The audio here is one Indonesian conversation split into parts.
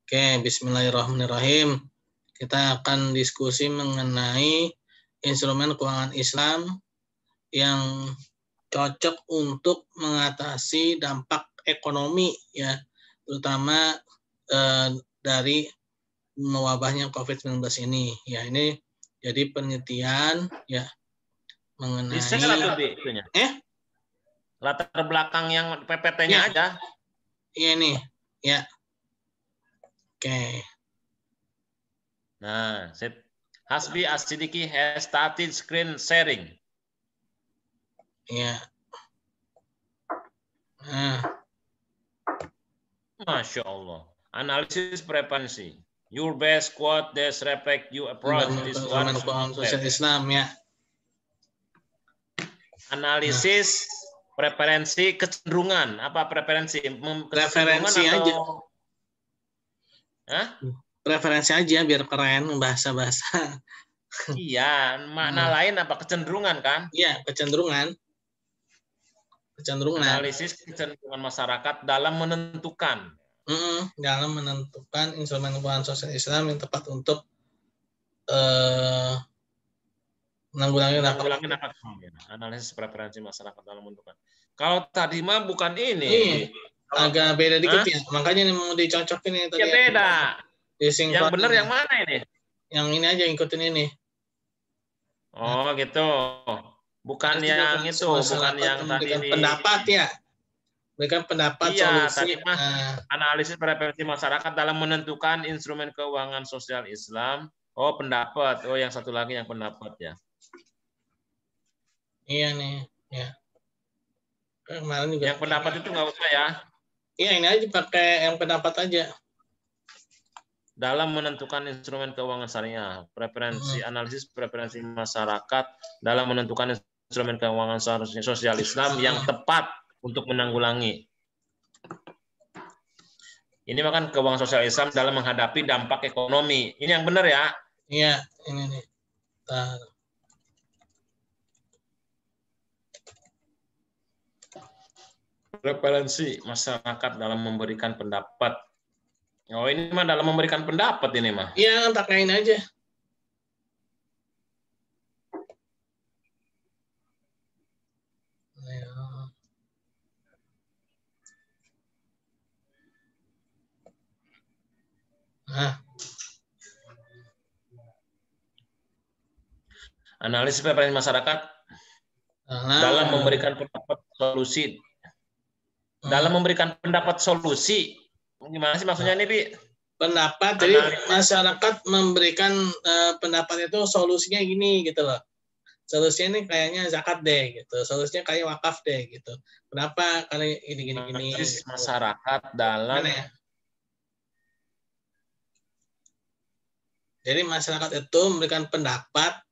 Oke, bismillahirrahmanirrahim. Kita akan diskusi mengenai instrumen keuangan Islam yang cocok untuk mengatasi dampak ekonomi ya, terutama dari wabahnya COVID-19 ini. Ya, ini jadi penelitian ya mengenai Di-share atau itunya? Latar belakang yang PPT-nya aja. Iya nih, ya. Oke. Nah, Hasbi As-Siddiqi has started screen sharing. Iya. Nah. Masya Allah. Analisis preferensi. Your best quote that reflect you approach this one. Sosial Islam ya. Analisis preferensi kecenderungan. Apa preferensi? Preferensi atau... aja. Hah? Preferensi aja biar keren bahasa-bahasa. Iya, makna lain apa kecenderungan kan? Iya, kecenderungan. Analisis kecenderungan masyarakat dalam menentukan. Dalam menentukan instrumen keuangan sosial Islam yang tepat untuk menanggulangi dampak. Analisis preferensi masyarakat dalam menentukan. Kalau tadi mah bukan ini. Agak beda dikit ya. Makanya ini mau dicocokin ini tadi. Ya beda. Yang benar yang mana ini? Yang ini aja, ikutin ini. Oh gitu. Bukan yang itu, bukan yang tadi ini. Pendapat ya. Berikan pendapat solusi. Tadi mah analisis preferensi masyarakat dalam menentukan instrumen keuangan sosial Islam. Oh, pendapat. Oh, yang satu lagi yang pendapat ya. Iya nih, ya. Kemarin juga. Yang pendapat itu nggak usah ya. Iya, ini aja pakai yang pendapat aja. Dalam menentukan instrumen keuangan syariah, analisis preferensi masyarakat dalam menentukan instrumen keuangan sosial Islam yang tepat untuk menanggulangi. Ini makan keuangan sosial Islam dalam menghadapi dampak ekonomi. Ini yang benar ya? Iya, ini nih. Preferensi masyarakat dalam memberikan pendapat. Oh, ini mah dalam memberikan pendapat ini mah. Iya, pakain aja. Analisis preferensi masyarakat dalam memberikan pendapat solusi. Dalam memberikan pendapat solusi. Gimana sih maksudnya ini, Bi? Pendapat, jadi masyarakat memberikan pendapat itu solusinya gini gitu loh. Solusinya ini kayaknya zakat deh gitu. Solusinya kayak wakaf deh gitu. Kenapa? Karena ini. Analisis masyarakat dalam Jadi masyarakat itu memberikan pendapat,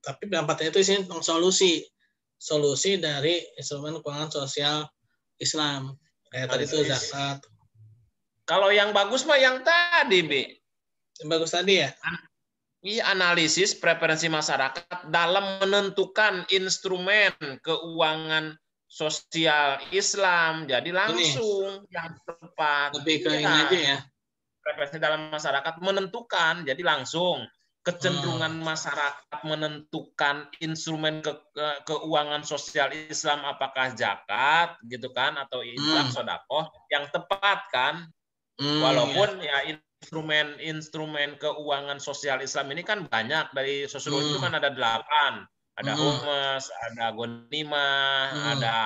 tapi pendapatnya itu isinya tentang solusi dari instrumen keuangan sosial Islam. Kayak tadi itu zakat. Kalau yang bagus mah yang tadi, Bi. Yang bagus tadi ya? Iya, analisis preferensi masyarakat dalam menentukan instrumen keuangan sosial Islam. Jadi langsung yang tepat. Lebih ke ini aja ya. Preferensi dalam masyarakat menentukan, jadi langsung kecenderungan masyarakat menentukan instrumen keuangan sosial Islam apakah zakat gitu kan atau infak sedekah yang tepat kan. Walaupun ya instrumen keuangan sosial Islam ini kan banyak, dari Sosial itu kan ada 8, ada humas, ada gonimah, ada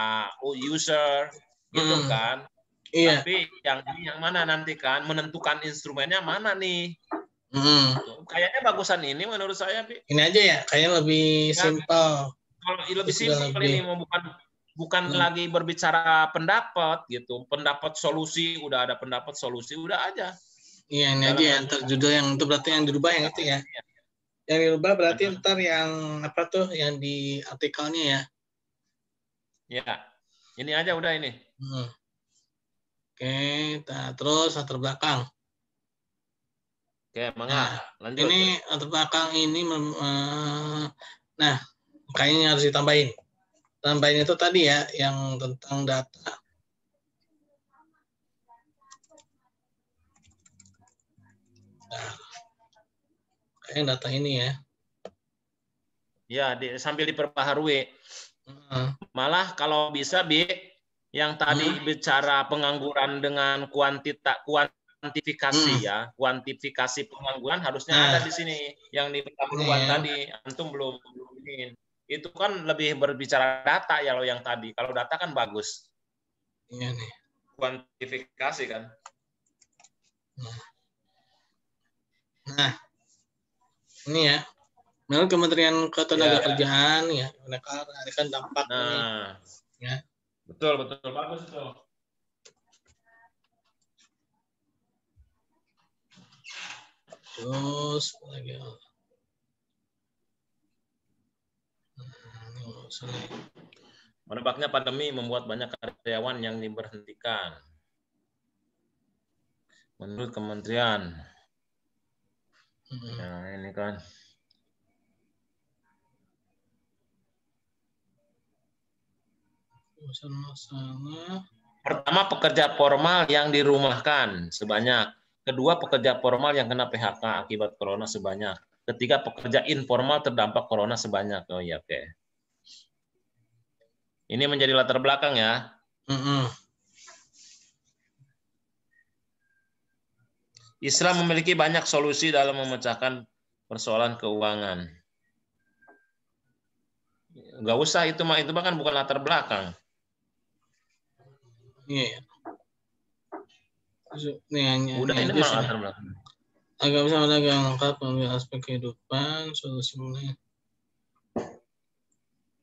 user gitu kan. Iya. Tapi yang mana nanti kan menentukan instrumennya mana nih? Kayaknya bagusan ini menurut saya, Bi. Ini aja ya, kayaknya lebih simpel. Kalau lebih simpel ini bukan lagi berbicara pendapat gitu. Pendapat solusi udah ada, pendapat solusi udah aja. Iya, ini aja ya, ntar judul yang itu berarti yang dirubah yang itu ya. Yang dirubah berarti ntar yang apa tuh yang di artikelnya ya. Ya. Ini aja udah ini. Oke, terus latar belakang. Oke, mangga, lanjut. Ini latar belakang ini, nah kayaknya harus ditambahin. Tambahin itu tadi ya, yang tentang data. kayak data ini ya. Ya, sambil diperbaharui. Malah kalau bisa, Bi, yang tadi bicara pengangguran dengan kuantifikasi ya, kuantifikasi pengangguran harusnya ada di sini. Yang di pendahuluan tadi, antum belum ini. Itu kan lebih berbicara data ya lo yang tadi. Kalau data kan bagus. Iya nih. Kuantifikasi kan. Nah, ini ya. Menurut Kementerian Ketenagakerjaan ya, mereka kan dampak ini. Ya. Betul, bagus itu. Terus lagi. Merebaknya pandemi membuat banyak karyawan yang diberhentikan. Menurut kementerian. Ya, ini kan. Pertama, pekerja formal yang dirumahkan sebanyak. Kedua, pekerja formal yang kena PHK akibat corona sebanyak. Ketiga, pekerja informal terdampak corona sebanyak. Oh iya, oke. Ini menjadi latar belakang ya. Islam memiliki banyak solusi dalam memecahkan persoalan keuangan. Nggak usah itu mah kan bukan latar belakang. Iya. Udah ini mah latar belakang. Agak bisa agak lengkap mengambil aspek kehidupan, solusi mulai.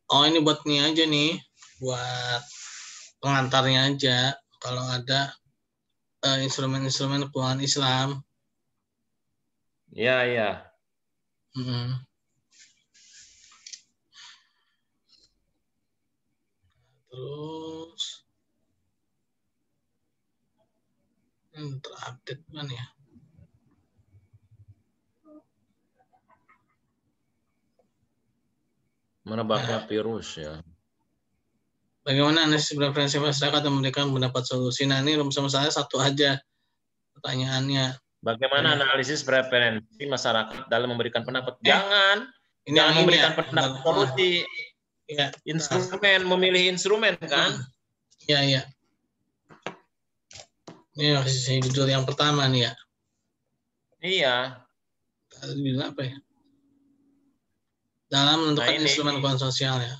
Oh ini buat nih aja nih, buat pengantarnya aja. Kalau ada instrumen-instrumen keuangan Islam. Iya, iya. Terus terupdate kan ya? Merebaknya virus ya. Bagaimana analisis preferensi masyarakat yang memberikan pendapat solusi? Nah ini rumus saya satu aja pertanyaannya. Bagaimana analisis preferensi masyarakat dalam memberikan pendapat? Jangan memberikan pendapat solusi. Ya, instrumen, memilih instrumen kan? Iya, iya. Ini masih judul yang pertama nih ya. Iya. Bilang apa ya? Dalam menentukan instrumen keuangan sosial ya.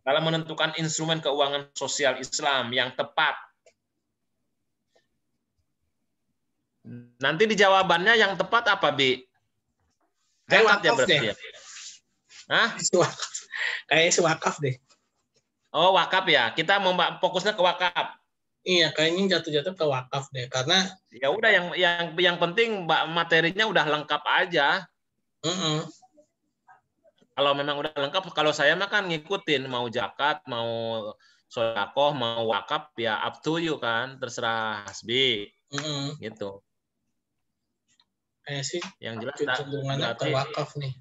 Dalam menentukan instrumen keuangan sosial Islam yang tepat. Nanti di jawabannya yang tepat apa, Bi? Zakat ya berarti ya? Hah? Kayak wakaf deh. Oh, wakaf ya. Kita mau fokusnya ke wakaf. Iya, kayaknya jatuh-jatuh ke wakaf deh, karena ya udah yang penting materinya udah lengkap aja. Kalau memang udah lengkap, kalau saya mah kan ngikutin mau zakat, mau sedekah, mau wakaf ya up to you kan, terserah Hasbi. Gitu. Kayak sih yang jelas kecenderungannya ke wakaf nih.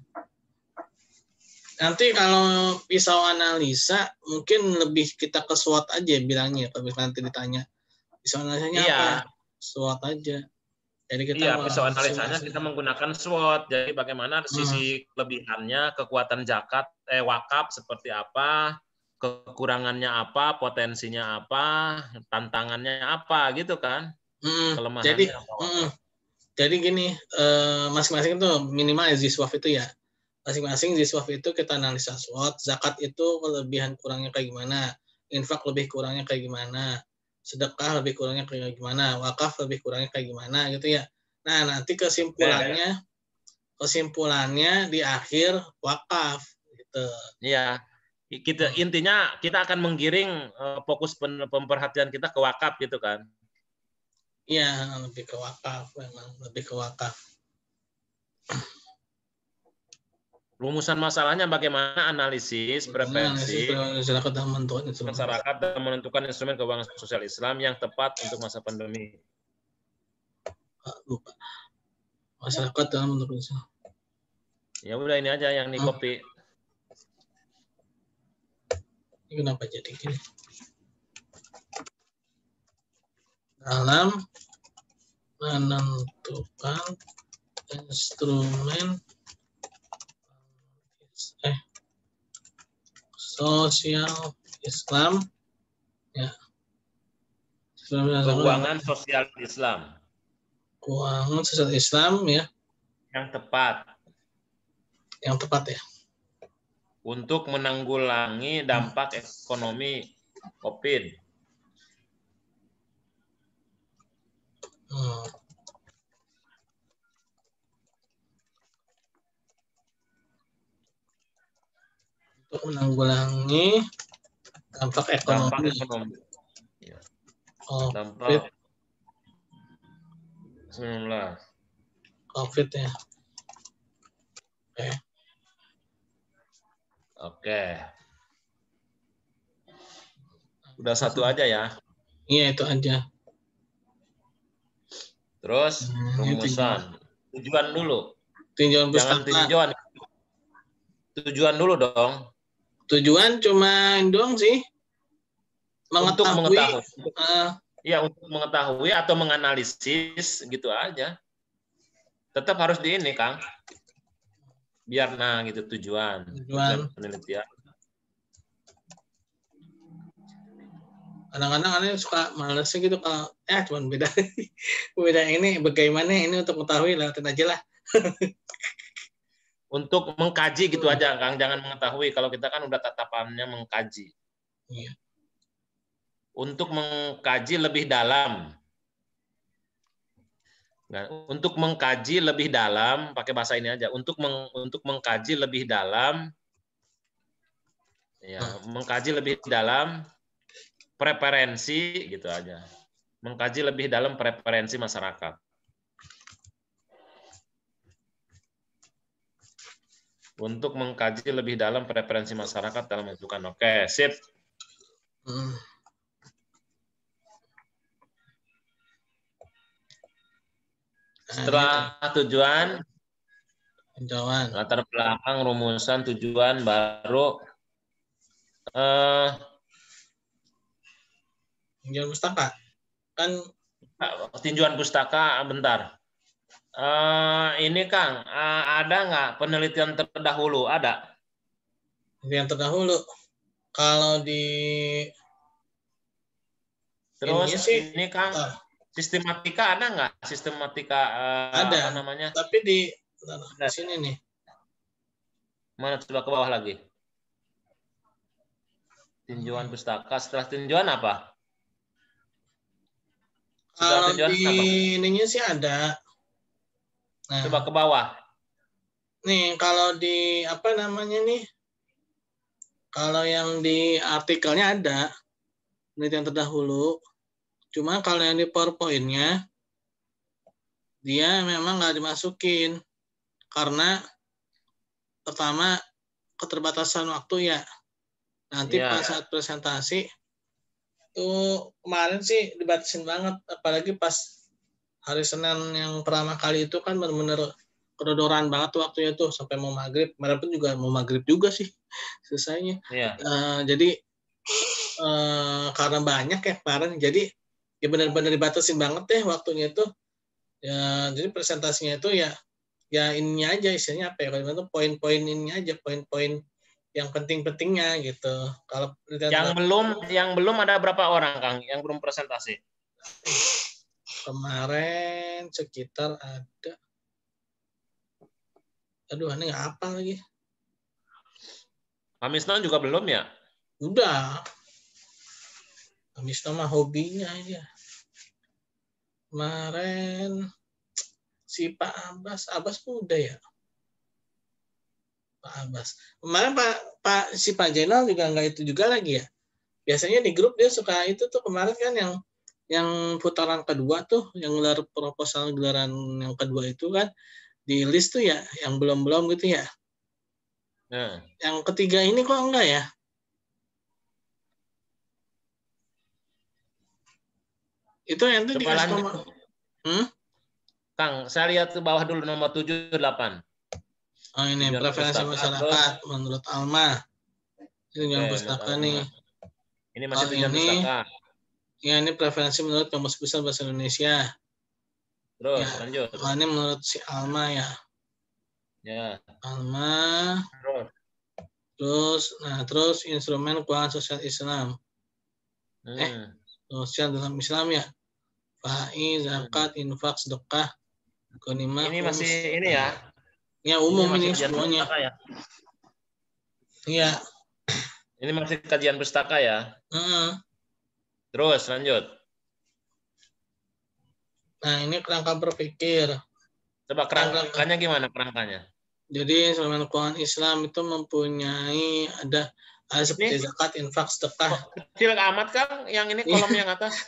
Nanti kalau pisau analisa mungkin lebih kita ke SWOT aja bilangnya, kalau nanti ditanya pisau analisanya apa? SWOT aja. Jadi kita pisau analisanya kita menggunakan SWOT. Jadi bagaimana sisi kelebihannya, kekuatan zakat, wakaf seperti apa, kekurangannya apa, potensinya apa, tantangannya apa, gitu kan? Kelemahannya apa? Jadi gini, masing-masing itu minimal ZSWOT itu ya. Masing-masing ZSWOT itu kita analisa SWOT, zakat itu kelebihan kurangnya kayak gimana, infak lebih kurangnya kayak gimana, sedekah lebih kurangnya kayak gimana, wakaf lebih kurangnya kayak gimana gitu ya. Nah, nanti kesimpulannya di akhir wakaf gitu. Iya. Intinya kita akan menggiring fokus pemerhatian kita ke wakaf gitu kan. Iya, lebih ke wakaf memang, lebih ke wakaf. Rumusan masalahnya bagaimana analisis preferensi masyarakat dalam menentukan instrumen keuangan sosial Islam yang tepat untuk masa pandemi. Lupa. Masyarakat dalam menentukan. Ya udah ini aja yang di copy. Ini kenapa jadi gini? Dalam menentukan instrumen sosial Islam, ya. Keuangan sosial Islam. Keuangan sosial Islam, ya. Yang tepat. Yang tepat, ya. Untuk menanggulangi dampak ekonomi COVID. Untuk menanggulangi dampak ekonomi. Dampak ekonomi. Ya. Dampak 19. COVID, ya. Oke. Udah satu aja ya. Iya, itu aja. Terus rumusan. Tujuan dulu. Tinjauan Jangan pustaka. tinjauan. Tujuan dulu dong. Tujuan cuma doang sih. Untuk mengetahui. Ya, untuk mengetahui atau menganalisis gitu aja. Tetap harus di ini, Kang. Biar gitu tujuan penelitian. Kadang-kadang aneh suka malesnya gitu kalau cuman beda ini bagaimana ini untuk mengetahui lewatin aja lah. Untuk mengkaji gitu aja, Kang, jangan mengetahui. Kalau kita kan udah tatapannya mengkaji. Iya. Untuk mengkaji lebih dalam. Nah, untuk mengkaji lebih dalam, pakai bahasa ini aja. Untuk mengkaji lebih dalam, ya, mengkaji lebih dalam preferensi gitu aja. Mengkaji lebih dalam preferensi masyarakat. Untuk mengkaji lebih dalam preferensi masyarakat dalam menentukan. Oke, sip. Setelah tujuan, latar belakang, rumusan, tujuan, baru tinjauan pustaka. Kan tinjauan pustaka, bentar. Ini Kang, ada nggak penelitian terdahulu? Ada. Yang terdahulu, kalau di terus ini Kang, sistematika ada nggak? Sistematika ada. Apa namanya? Tapi di sini nih. Mana, coba ke bawah lagi. Tinjauan pustaka. Setelah tinjauan apa? Kalau di ininya sih ada. Nah, coba ke bawah. Nih, kalau di apa namanya nih? Kalau yang di artikelnya ada penelitian terdahulu. Cuma kalau yang di PowerPoint-nya dia memang nggak dimasukin karena pertama keterbatasan waktu ya. Nanti pas saat presentasi tuh kemarin sih dibatasin banget, apalagi pas hari Senin yang pertama kali itu kan benar-benar kedodoran banget tuh waktunya tuh sampai mau maghrib. Kemarin pun juga mau maghrib juga sih selesainya. Jadi karena banyak ya kemarin, jadi ya benar-benar dibatasin banget deh waktunya itu. Ya, jadi presentasinya itu ya ininya aja, isinya apa ya, kalau itu poin-poin ininya aja, poin-poin yang penting-pentingnya gitu. Kalau yang belum ada berapa orang, Kang, yang belum presentasi? Kemarin sekitar ada, aduh ini nggak apa lagi. Kamisna juga belum ya? Udah. Kamisna mah hobinya aja. Kemarin si Pak Abbas udah ya. Pak Abbas. Kemarin si Pak Jenal juga nggak itu juga lagi ya. Biasanya di grup dia suka itu tuh, kemarin kan yang putaran kedua tuh, yang gelar proposal gelaran yang kedua itu kan di list tuh ya, yang belum gitu ya. Yang ketiga ini kok enggak ya? Itu yang itu dikasih nomor. Kang, saya lihat ke bawah dulu nomor 7, 8. Oh ini preferensi masyarakat menurut Alma. Ini yang pustaka nih. Ini masih tujuan pustaka. Ya, ini preferensi menurut Kamus Besar Bahasa Indonesia. Terus lanjut. Ini menurut si Alma ya. Ya. Alma. Terus. Terus instrumen keuangan sosial Islam. Sosial dalam Islam ya. Faiz, zakat, infak, sedekah, ghanimah. Ini masih ini ya. Ya umum ini semuanya. Ya? Iya. Ini masih kajian pustaka ya. Terus lanjut. Nah ini kerangka berpikir. Coba kerangkanya gimana kerangkanya? Jadi instrumen keuangan Islam itu mempunyai ada seperti zakat, infak, sedekah. Kecil amat Kang, yang ini kolom yang atas.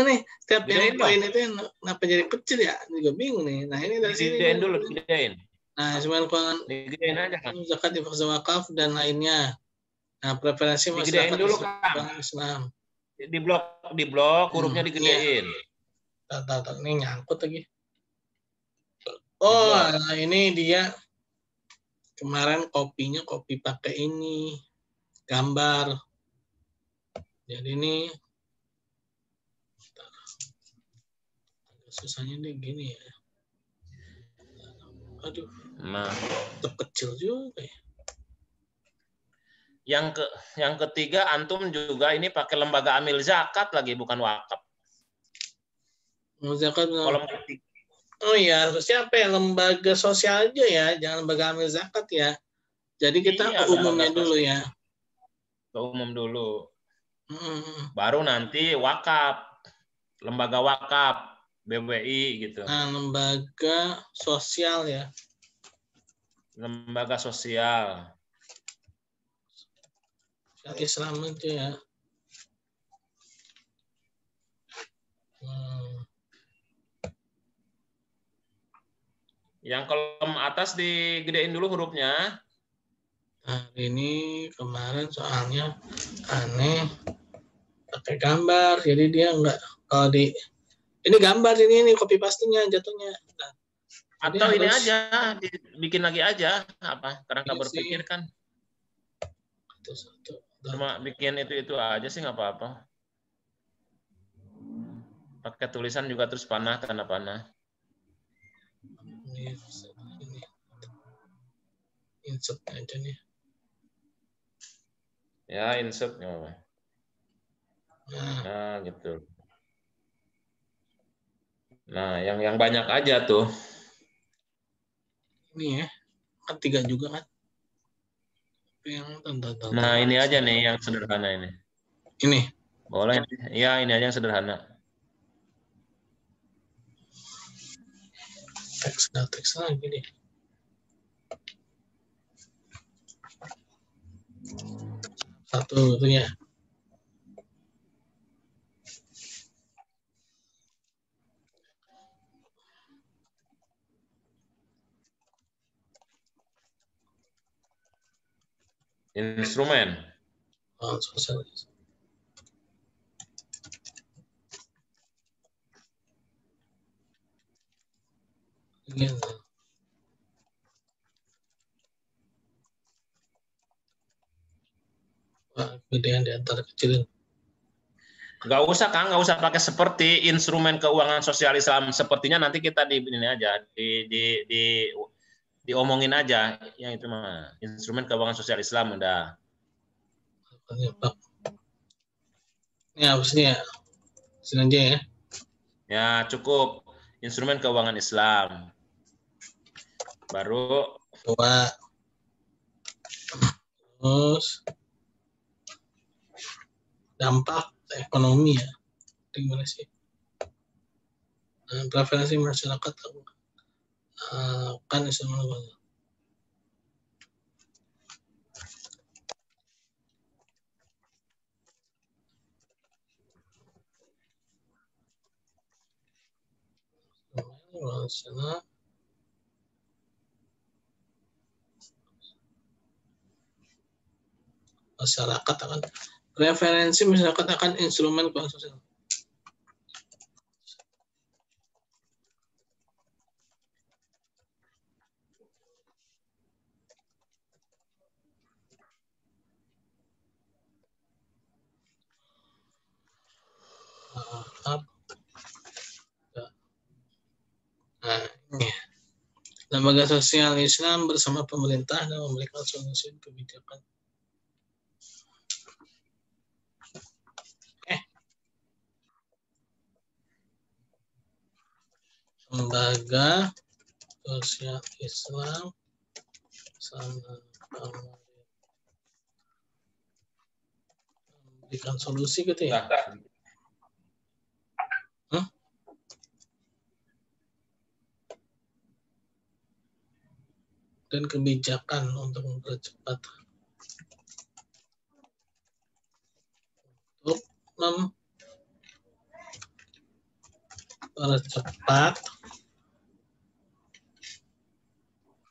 Nih, setiap yang poin itu kenapa jadi kecil ya? Juga bingung nih. Nah ini dari sini. Digedein dulu, digedein. Nah instrumen keuangan digedein aja kan. Zakat, infak, wakaf dan lainnya. Nah preferensi masyarakat dulu kan. Islam. Di blok hurufnya digedein. Ini nyangkut lagi. Oh, nah ini dia. Kemarin kopinya kopi pakai ini gambar. Jadi ini susahnya nih gini ya. Aduh. Nah, kecil juga ya. Yang ketiga antum juga ini pakai lembaga amil zakat lagi bukan wakaf. Zakat. Oh iya, harusnya apa ya? Lembaga sosial aja ya, jangan lembaga amil zakat ya. Jadi kita ke umumnya dulu ya. Ke umum dulu. Baru nanti wakaf, lembaga wakaf, BWI gitu. Nah, lembaga sosial ya. Lembaga sosial. Islam itu ya. Yang kolom atas digedein dulu hurufnya. Nah, ini kemarin soalnya aneh pakai gambar, jadi dia enggak kalau di ini gambar ini copy paste-nya jatuhnya. Nah, atau ini aja bikin lagi aja apa kerangka berpikir kan. Cuma bikin itu aja sih nggak apa-apa. Pakai tulisan juga terus panah tanda panah. Insert aja nih. Ya, insert nggak apa. Nah, gitu. Nah, yang banyak aja tuh. Ini ya, kan 3 juga kan. Nah, ini aja nih yang sederhana ini. Ini? Boleh. Ya, ini aja yang sederhana. Teks lagi nih. Satu itu ya. Instrumen. Oh, sosialis. Gitu. Gedean di antara kecilin. Nggak usah Kang, nggak usah pakai seperti instrumen keuangan sosial Islam. Sepertinya nanti kita di ini aja diomongin aja yang itu mah instrumen keuangan sosial Islam udah. Ya harusnya sini aja ya. Ya cukup instrumen keuangan Islam. Baru dua. Terus dampak ekonomi ya. Gimana sih? Preferensi masyarakat kan instrumen masyarakat akan referensi masyarakat akan instrumen keuangan sosial. Nah, ini. lembaga sosial Islam bersama pemerintah dan memberikan solusi kebijakan. Lembaga sosial Islam sama memberikan solusi gitu ya. Dan kebijakan untuk mempercepat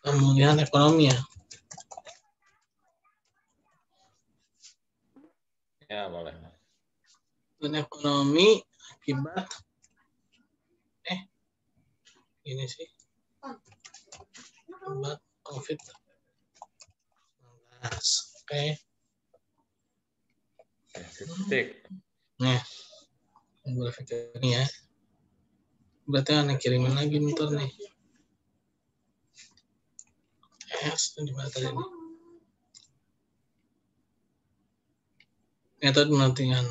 pemulihan ekonomi ya. Ya, boleh. Dan ekonomi akibat ini sih akibat COVID-19. Oke. Titik. Nah, berpikir ini ya. Berarti anak kirimin lagi ntar nih. Di mana tadi nih? Metode penelitian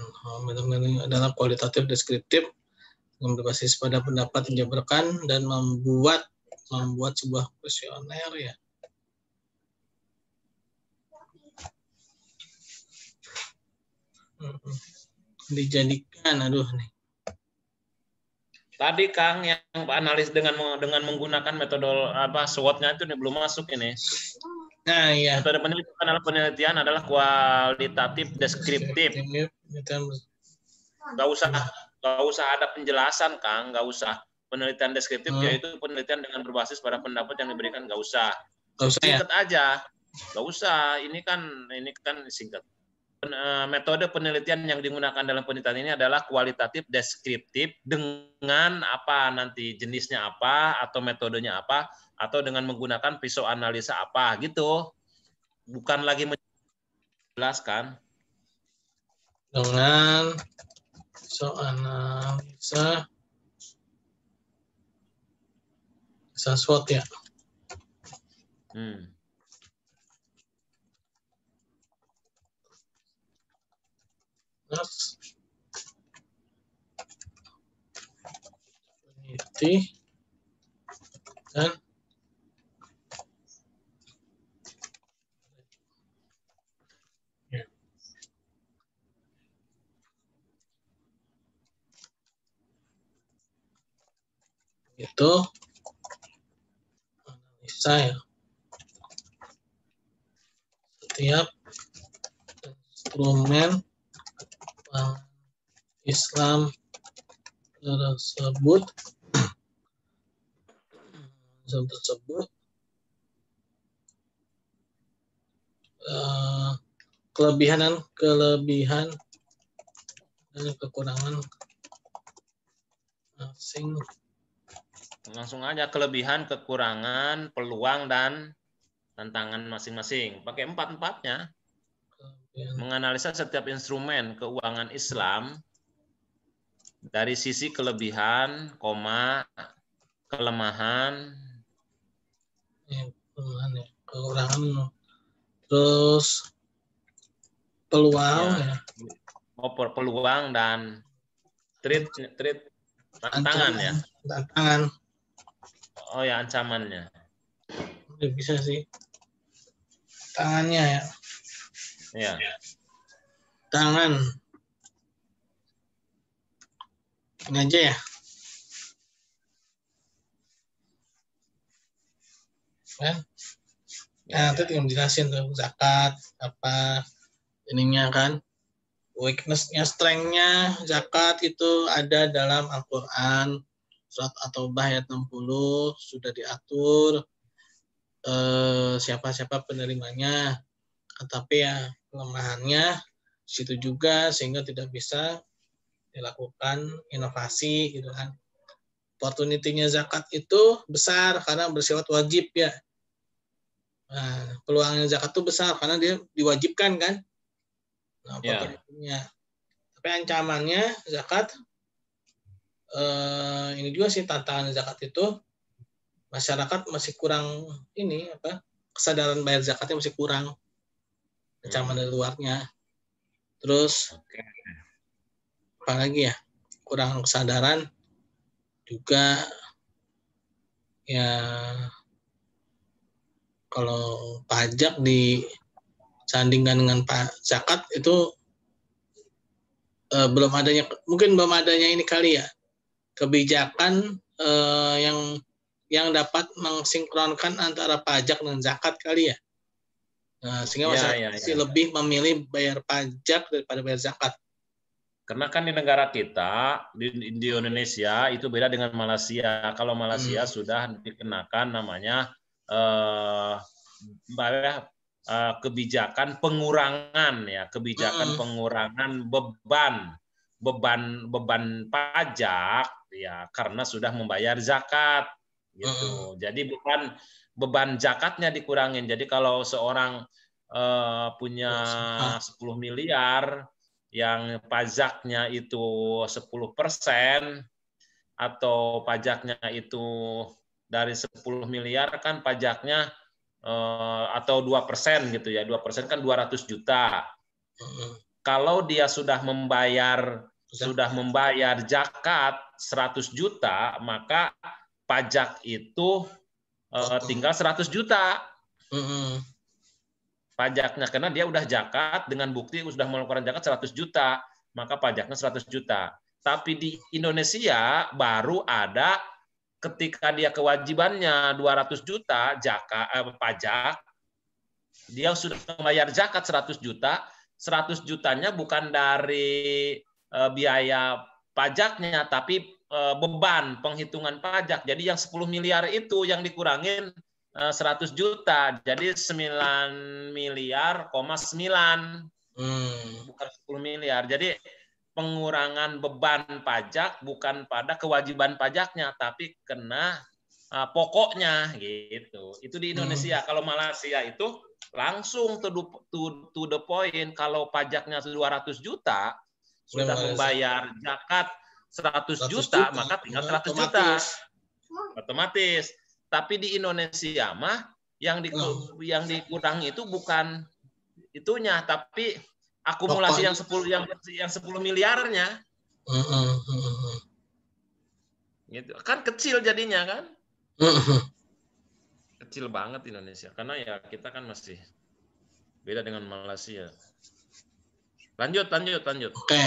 adalah kualitatif deskriptif yang berbasis pada pendapat yang dijabarkan dan membuat sebuah kuesioner ya. Dijadikan nih. Tadi Kang yang analis dengan menggunakan metode SWOT-nya itu belum masuk ini. Nah, iya. Metode penelitian adalah kualitatif deskriptif. Gak usah ada penjelasan, Kang. Gak usah. Penelitian deskriptif yaitu penelitian dengan berbasis pada pendapat yang diberikan. Gak usah. Singkat aja. Gak usah. Ini kan singkat. Metode penelitian yang digunakan dalam penelitian ini adalah kualitatif deskriptif dengan apa nanti jenisnya apa atau metodenya apa atau dengan menggunakan pisau analisa apa gitu, bukan lagi menjelaskan dengan pisau analisa SWOT ya. Peneliti dan itu analisa ya. Setiap instrumen Islam tersebut kelebihan dan kekurangan masing. Langsung aja kelebihan, kekurangan, peluang dan tantangan masing-masing. Pakai empat-empatnya. Menganalisa setiap instrumen keuangan Islam dari sisi kelebihan, kelemahan, kekurangan, terus peluang ya. Peluang dan tantangan ya. Tantangan. Oh ya, ancamannya. Bisa sih. Tangannya ya. Ya. Tangan. Ini aja ya. Kan? Nah, itu tinggal jelasin tuh zakat apa ininya kan. Weakness-nya, strength-nya zakat itu ada dalam Al-Qur'an surat At-Taubah ayat 60 sudah diatur siapa-siapa penerimanya. Tapi ya kelemahannya situ juga sehingga tidak bisa dilakukan inovasi gitu kan. Opportunity-nya zakat itu besar karena bersifat wajib ya. Nah, peluangnya zakat itu besar karena dia diwajibkan kan. Nah, opportunity-nya. Tapi ancamannya zakat ini juga sih tantangan zakat itu masyarakat masih kurang ini kesadaran bayar zakatnya masih kurang, ancaman dari luarnya. Terus apalagi ya, kurang kesadaran juga ya, kalau pajak disandingkan dengan zakat itu mungkin belum adanya ini kali ya, kebijakan yang dapat mensinkronkan antara pajak dan zakat kali ya. Nah, sehingga masyarakat masih lebih memilih bayar pajak daripada bayar zakat. Karena kan di negara kita, di Indonesia itu beda dengan Malaysia. Kalau Malaysia sudah dikenakan namanya kebijakan pengurangan ya, kebijakan pengurangan beban pajak ya, karena sudah membayar zakat gitu. Jadi bukan beban zakatnya dikurangin. Jadi kalau seorang punya 10 miliar yang pajaknya itu 10% atau pajaknya itu dari 10 miliar kan pajaknya atau 2% gitu ya, 2% kan 200 juta. Kalau dia sudah membayar zakat 100 juta, maka pajak itu tinggal 100 juta. Pajaknya karena dia udah zakat dengan bukti sudah mengeluarkan zakat 100 juta, maka pajaknya 100 juta. Tapi di Indonesia baru ada ketika dia kewajibannya 200 juta pajak, dia sudah membayar zakat 100 juta, 100 jutanya bukan dari biaya pajaknya, tapi beban penghitungan pajak. Jadi yang 10 miliar itu yang dikurangin 100 juta, jadi 9 miliar, 9, bukan 10 miliar. Jadi pengurangan beban pajak bukan pada kewajiban pajaknya, tapi kena pokoknya gitu. Itu di Indonesia. Kalau Malaysia itu langsung to the point. Kalau pajaknya 200 juta, sudah membayar zakat 100 juta, maka tinggal 100 juta. Otomatis. Tapi di Indonesia mah yang dikurangi itu bukan itunya, tapi akumulasi yang 10 miliarnya. Gitu. Kan kecil jadinya kan? Kecil banget Indonesia. Karena ya kita kan masih beda dengan Malaysia. Lanjut. Oke.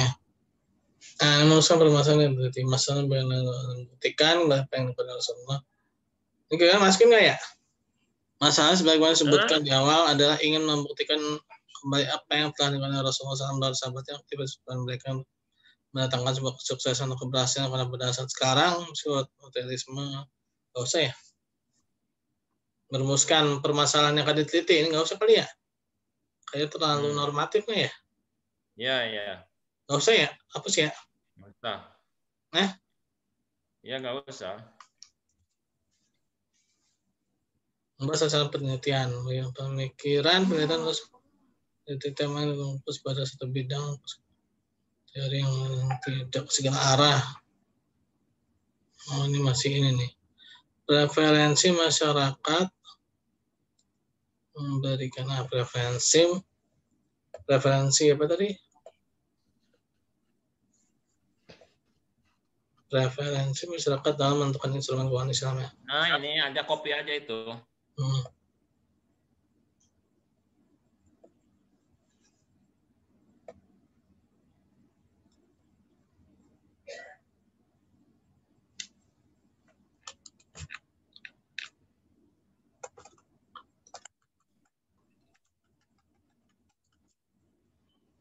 Masalah permasalahan berarti masalah buktikan apa yang dilakukan Rasulullah. Ini kalian masukin nggak ya? Masalah sebagaimana disebutkan di awal adalah ingin membuktikan kembali apa yang telah dilakukan Rasulullah SAW dan sahabatnya aktif mereka mendatangkan sebuah kesuksesan atau keberhasilan pada dasar sekarang suatu materialisme nggak usah ya, merumuskan permasalahan yang akan diteliti ini nggak usah kali ya, kayak terlalu normatif nggak ya? Ya. Nggak usah ya, hapus ya. Nggak usah. Ya nggak usah. Membahas sasaran penelitian, pemikiran, penelitian terus tema fokus pada satu bidang dari yang tidak segala arah. Ini masih ini nih. Preferensi masyarakat memberikan preferensi apa tadi? Preferensi masyarakat dalam menentukan instrumen keuangan Islam ya. Nah ini ada kopi aja itu.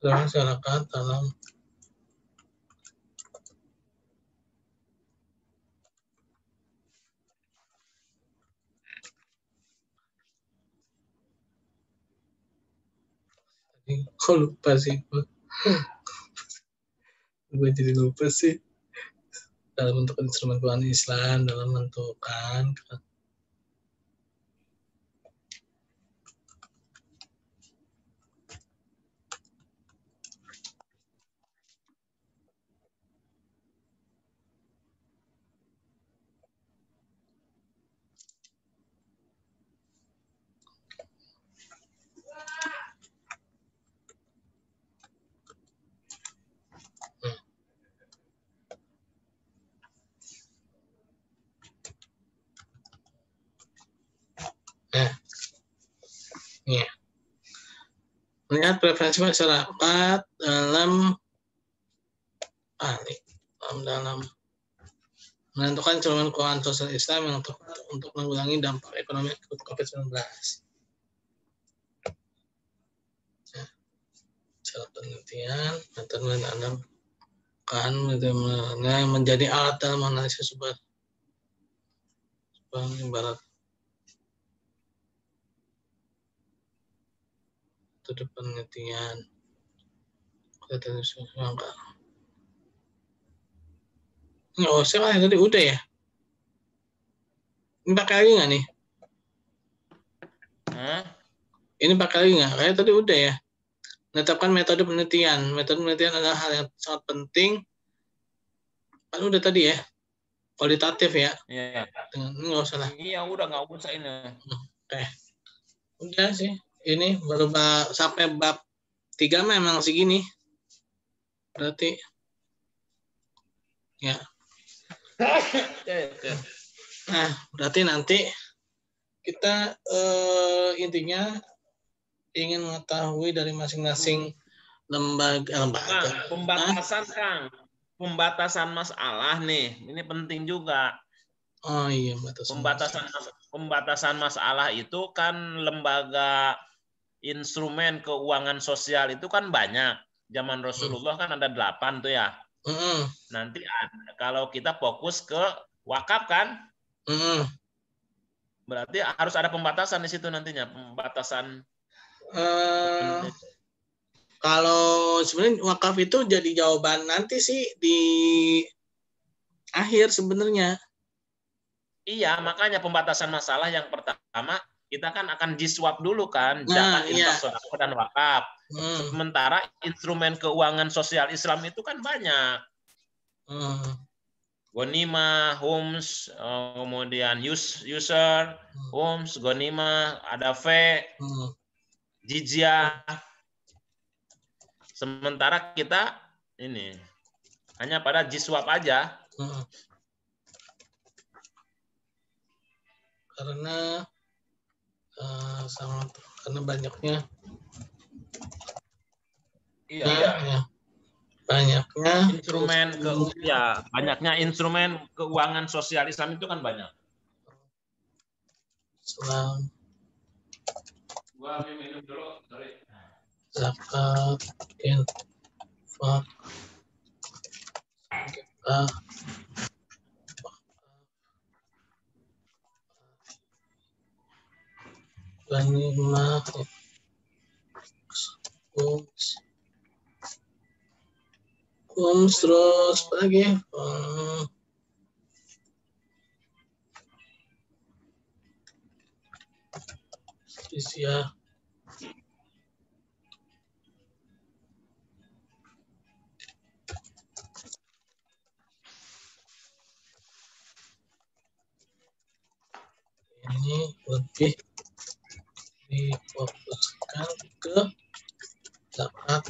Masyarakat dalam kok lupa sih gue jadi lupa sih, dalam menentukan instrumen keuangan Islam, dalam menentukan Ya. Melihat preferensi masyarakat dalam menentukan instrumen keuangan sosial Islam yang tepat untuk mengurangi dampak ekonomi COVID-19. Cara penelitian, metode menanam kan menjadi alat dalam analisis sumber ibarat metode penelitian nggak usah lah tadi udah ya. Ini pakai lagi nggak nih? Ini pakai lagi nggak? Kayak tadi udah ya. Menetapkan metode penelitian. Metode penelitian adalah hal yang sangat penting. Kan udah tadi ya. Kualitatif ya. Iya. Ini nggak usah lah. Iya, udah nggak usah ini. Oke. Udah sih. Ini baru sampai bab 3 memang segini. Berarti ya. Nah, berarti nanti kita intinya ingin mengetahui dari masing-masing lembaga. Pembatasan Kang, pembatasan masalah nih, ini penting juga. Oh iya, pembatasan masalah itu kan lembaga instrumen keuangan sosial itu kan banyak. Zaman Rasulullah kan ada 8 tuh ya. Nanti kalau kita fokus ke wakaf kan, berarti harus ada pembatasan di situ nantinya, pembatasan. Kalau sebenarnya wakaf itu jadi jawaban nanti sih di akhir sebenarnya. Iya, makanya pembatasan masalah yang pertama kita kan akan jiswab dulu kan, zakat, infak, sedekah dan wakaf. Sementara instrumen keuangan sosial Islam itu kan banyak. Ghanimah, Homs, kemudian user, Homs, Ghanimah, ada jizyah. Sementara kita ini hanya pada jiswab aja. Karena karena banyaknya. Iya. Banyaknya instrumen keuangan sosial Islam itu kan banyak. Islam. Gua minum dulu, sorry. Zakat, infak, ghanimah, terus apa lagi? Jizyah. Ini lebih difokuskan ke zakat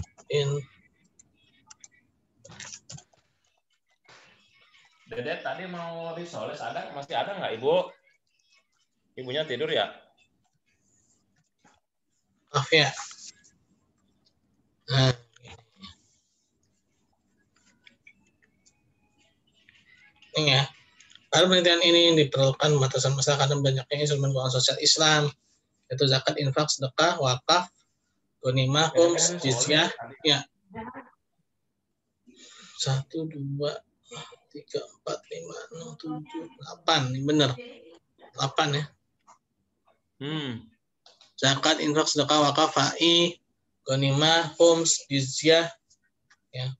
Dede tadi mau disoles masih ada nggak Ibu? Ibunya tidur ya? Maaf ya. Nah, ini ya. Pada penelitian ini diperlukan batasan masyarakat dan banyaknya instrumen keuangan sosial Islam, yaitu zakat, infak, sedekah, wakaf, ghanimah, khums, jizyah. Ya. 1, 2, 3, 4, 5, 6, 7, 8. Ini benar. 8 ya. Zakat, infak, sedekah, wakaf, fa'i, ghanimah, khums, jizyah. Ya.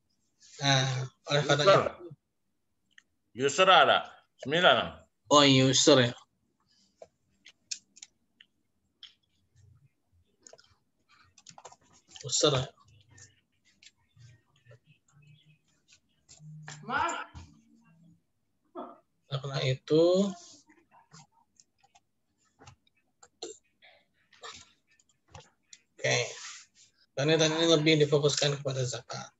Nah, oleh karena user ada 9. Oh, user ya. User ya. Karena itu karena tadi ini lebih difokuskan kepada zakat.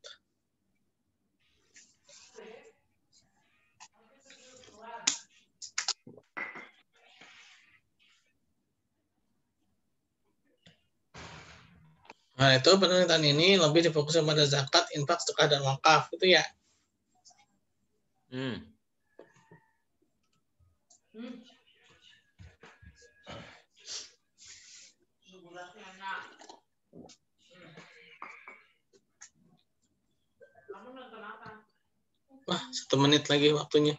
Nah, itu penelitian ini lebih difokuskan pada zakat, infak, sedekah, dan wakaf. Itu ya. Wah, 1 menit lagi waktunya.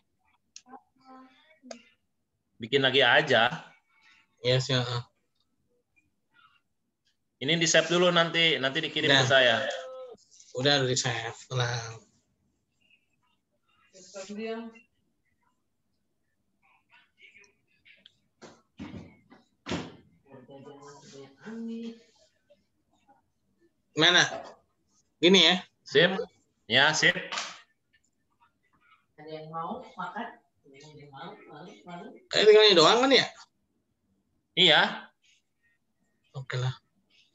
Bikin lagi aja. Yes, ya. Ini di save dulu nanti dikirim ke saya. Udah di save, tenang. Mana? Gini ya? Sip. Ya, sip. Ada yang mau makan? Kayak tinggal ini doang kan ya? Iya. Oke lah.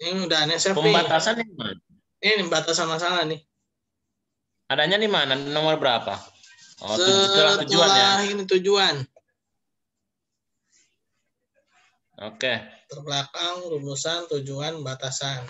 Ini udah aneh save Pembatasan di mana? Ini batasan masalah nih. Adanya di mana? Nomor berapa? Oh, setelah tujuan ya. Ini tujuan. Oke. Terbelakang, rumusan, tujuan, batasan.